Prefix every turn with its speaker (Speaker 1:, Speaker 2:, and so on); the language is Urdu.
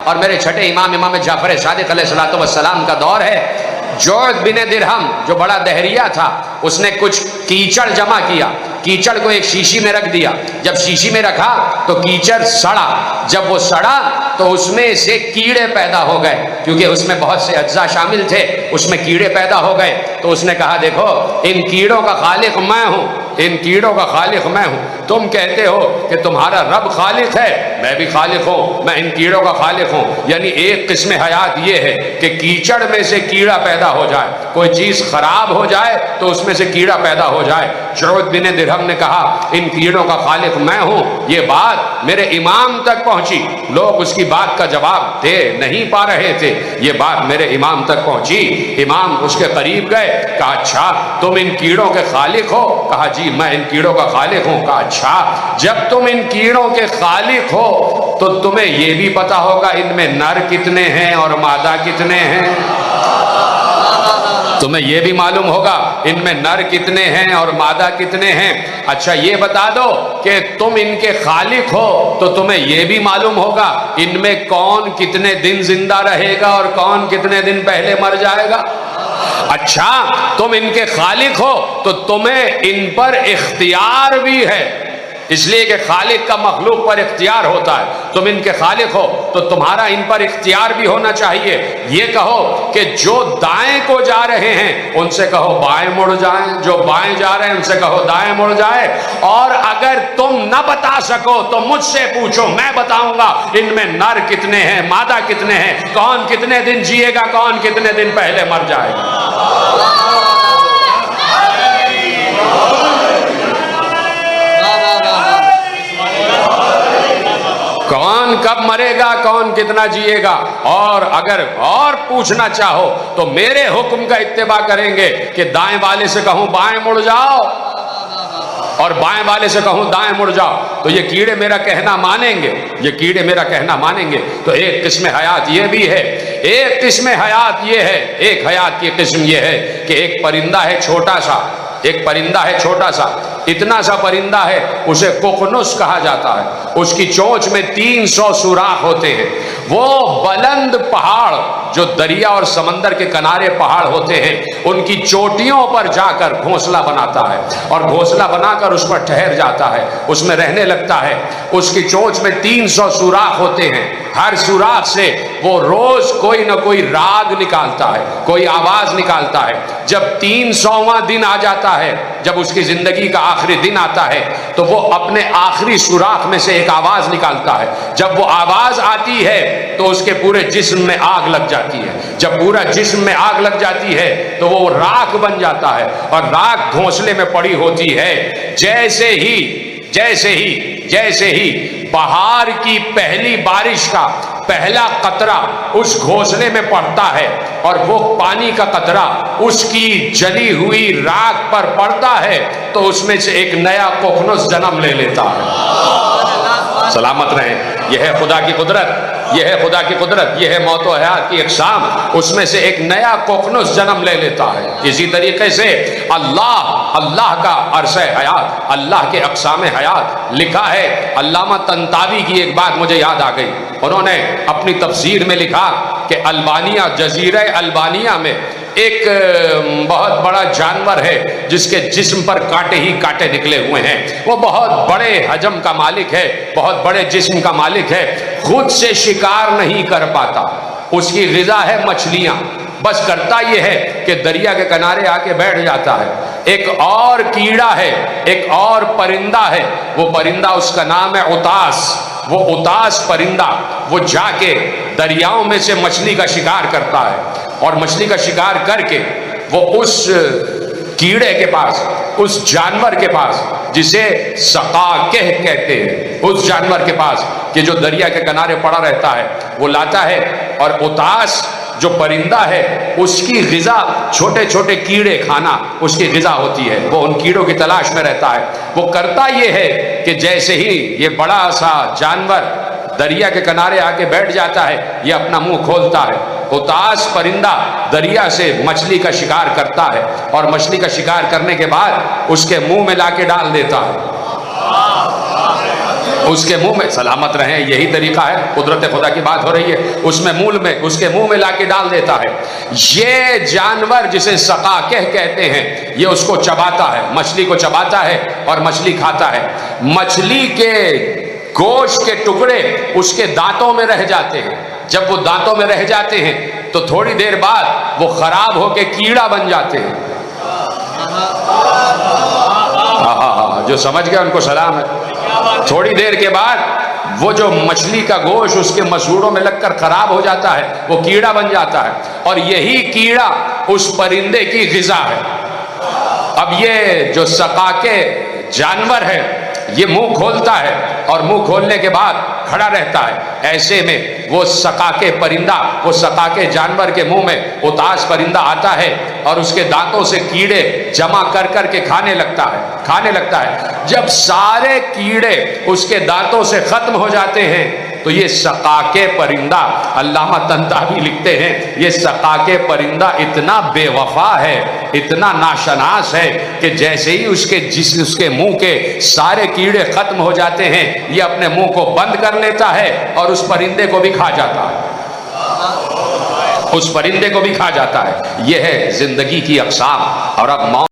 Speaker 1: اور میرے چھٹے امام امام جعفر صادق علیہ السلام کا دور ہے۔ جعد بن درہم جو بڑا دہریہ تھا، اس نے کچھ کیچڑ جمع کیا، کیچڑ کو ایک شیشی میں رکھ دیا۔ جب شیشی میں رکھا تو کیچڑ سڑا، جب وہ سڑا تو اس میں سے کیڑے پیدا ہو گئے، کیونکہ اس میں بہت سے اجزاء شامل تھے، اس میں کیڑے پیدا ہو گئے۔ تو اس نے کہا دیکھو ان کیڑوں کا خالق میں ہوں، ان کیڑوں کا خالق میں ہوں، تم کہتے ہو کہ تمہارا رب خالق ہے، میں بھی خالق ہوں، میں ان کیڑوں کا خالق ہوں۔ یعنی ایک قسم حیات یہ ہے کہ کیچڑ میں سے کیڑا پیدا ہو جائے، کوئی چیز خراب ہو جائے تو اس میں سے کیڑا پیدا ہو جائے۔ جعد بن درہم نے کہا ان کیڑوں کا خالق میں ہوں۔ یہ بات میرے امام تک پہنچی، لوگ اس کی بات کا جواب دے نہیں پا رہے تھے، یہ بات میرے امام تک پہنچی۔ امام اس کے قریب گئے، کہا اچھا تم ان کیڑوں کے خالق ہو؟ کہا جی میں ان کیڑوں کا خالق ہوں۔ کہا اچھا جب تم ان کیڑوں کے خالق ہو تو تمہیں یہ بھی پتا ہوگا ان میں نر کتنے ہیں اور مادہ کتنے ہیں، تمہیں یہ بھی معلوم ہوگا ان میں نر کتنے ہیں اور مادہ کتنے ہیں۔ اچھا یہ بتا دو کہ تم ان کے خالق ہو تو تمہیں یہ بھی معلوم ہوگا ان میں کون کتنے دن زندہ رہے گا اور کون کتنے دن پہلے مر جائے گا۔ اچھا تم ان کے خالق ہو تو تمہیں ان پر اختیار بھی ہے، اس لیے کہ خالق کا مخلوق پر اختیار ہوتا ہے۔ تم ان کے خالق ہو تو تمہارا ان پر اختیار بھی ہونا چاہیے۔ یہ کہو کہ جو دائیں کو جا رہے ہیں ان سے کہو بائیں مڑ جائیں، جو بائیں جا رہے ہیں ان سے کہو دائیں مڑ جائے، اور اگر تم نہ بتا سکو تو مجھ سے پوچھو، میں بتاؤں گا ان میں نر کتنے ہیں، مادہ کتنے ہیں، کون کتنے دن جیے گا، کون کتنے دن پہلے مر جائے گا۔ کون کب مرے گا، کون کتنا جیے گا، اور اگر اور پوچھنا چاہو تو میرے حکم کا اتباع کریں گے کہ دائیں والے سے کہوں بائیں مڑ جاؤ اور بائیں والے سے کہوں دائیں مڑ جاؤ تو یہ کیڑے میرا کہنا مانیں گے، یہ کیڑے میرا کہنا مانیں گے۔ تو ایک قسم حیات یہ بھی ہے، ایک قسم حیات یہ ہے، ایک حیات کی قسم یہ ہے کہ ایک پرندہ ہے چھوٹا سا، ایک پرندہ ہے چھوٹا سا، اتنا سا پرندہ ہے، اسے ققنس کہا جاتا ہے، اس کی چونچ میں 300 سوراخ ہوتے ہیں۔ وہ بلند پہاڑ جو دریا اور سمندر کے کنارے پہاڑ ہوتے ہیں ان کی چوٹیوں پر جا کر گھونسلہ بناتا ہے، اور گھونسلہ بنا کر اس پر ٹھہر جاتا ہے، اس میں رہنے لگتا ہے۔ اس کی چونچ میں 300 سوراخ ہوتے ہیں، ہر سوراخ سے وہ روز کوئی نہ کوئی راگ نکالتا ہے، کوئی آواز نکالتا ہے۔ جب 300واں دن آ جاتا ہے، جب اس کی زندگی کا آخری دن آتا ہے تو وہ اپنے آخری سوراخ میں سے ایک آواز نکالتا ہے۔ جب وہ آواز آتی ہے تو اس کے پورے جسم میں آگ لگ جاتی ہے، جب پورا جسم میں آگ لگ جاتی ہے تو وہ راکھ بن جاتا ہے، اور راکھ گھونسلے میں پڑی ہوتی ہے۔ جیسے ہی بہار کی پہلی بارش کا پہلا قطرہ اس گھونسلے میں پڑتا ہے اور وہ پانی کا قطرہ اس کی جلی ہوئی راکھ پر پڑتا ہے تو اس میں سے ایک نیا ققنس جنم لے لیتا ہے۔ سلامت رہیں، یہ ہے خدا کی قدرت، یہ ہے خدا کی قدرت، یہ ہے موت و حیات کی اقسام۔ اس میں سے ایک نیا ققنس جنم لے لیتا ہے۔ اسی طریقے سے اللہ کا عرصہ حیات، اللہ کے اقسام حیات لکھا ہے۔ علامہ طنطاوی کی ایک بات مجھے یاد آ گئی، انہوں نے اپنی تفسیر میں لکھا کہ البانیہ، جزیرہ البانیہ میں ایک بہت بڑا جانور ہے جس کے جسم پر کانٹے ہی کانٹے نکلے ہوئے ہیں۔ وہ بہت بڑے حجم کا مالک ہے، بہت بڑے جسم کا مالک ہے، خود سے شکار نہیں کر پاتا، اس کی غذا ہے مچھلیاں، بس کرتا یہ ہے کہ دریا کے کنارے آ کے بیٹھ جاتا ہے۔ ایک اور کیڑا ہے، ایک اور پرندہ ہے، وہ پرندہ اس کا نام ہے اتاس۔ وہ اتاس پرندہ وہ جا کے دریاؤں میں سے مچھلی کا شکار کرتا ہے، اور مچھلی کا شکار کر کے وہ اس کیڑے کے پاس، اس جانور کے پاس جسے سقاکہ کہتے ہیں، اس جانور کے پاس کہ جو دریا کے کنارے پڑا رہتا ہے وہ لاتا ہے، اور اتاس جو پرندہ ہے اس کی غذا چھوٹے چھوٹے کیڑے کھانا اس کی غذا ہوتی ہے، وہ ان کیڑوں کی تلاش میں رہتا ہے۔ وہ کرتا یہ ہے کہ جیسے ہی یہ بڑا سا جانور دریا کے کنارے آ کے بیٹھ جاتا ہے یہ اپنا منہ کھولتا ہے، اتاس پرندہ دریا سے مچھلی کا شکار کرتا ہے، اور مچھلی کا شکار کرنے کے بعد اس کے منہ میں لا کے ڈال دیتا ہے۔ اس کے منہ میں سلامت رہیں، یہی طریقہ ہے، قدرت خدا کی بات ہو رہی ہے، اس میں مول میں اس کے منہ میں لا کے ڈال دیتا ہے۔ یہ جانور جسے سقاکہ کہتے ہیں یہ اس کو چباتا ہے، مچھلی کو چباتا ہے اور مچھلی کھاتا ہے۔ مچھلی کے گوشت کے ٹکڑے اس کے دانتوں میں رہ جاتے ہیں، جب وہ دانتوں میں رہ جاتے ہیں تو تھوڑی دیر بعد وہ خراب ہو کے کیڑا بن جاتے ہیں۔ جو سمجھ گیا ان کو سلام ہے۔ تھوڑی دیر کے بعد وہ جو مچھلی کا گوشت اس کے مسوڑوں میں لگ کر خراب ہو جاتا ہے، وہ کیڑا بن جاتا ہے، اور یہی کیڑا اس پرندے کی غذا ہے۔ اب یہ جو سقاکے جانور ہے یہ منہ کھولتا ہے اور منہ کھولنے کے بعد کھڑا رہتا ہے، ایسے میں وہ سقاکے پرندہ، وہ سقاکے جانور کے منہ میں اتاس پرندہ آتا ہے اور اس کے دانتوں سے کیڑے جمع کر کر کے کھانے لگتا ہے۔ جب سارے کیڑے اس کے دانتوں سے ختم ہو جاتے ہیں تو یہ سقاکے پرندہ، علامہ طنطاوی لکھتے ہیں یہ سقاکے پرندہ اتنا بے وفا ہے، اتنا ناشناس ہے کہ جیسے ہی اس کے منہ کے سارے کیڑے ختم ہو جاتے ہیں یہ اپنے منہ کو بند کر لیتا ہے اور اس پرندے کو بھی کھا جاتا ہے، اس پرندے کو بھی کھا جاتا ہے۔ یہ ہے زندگی کی اقسام۔ اور اب موت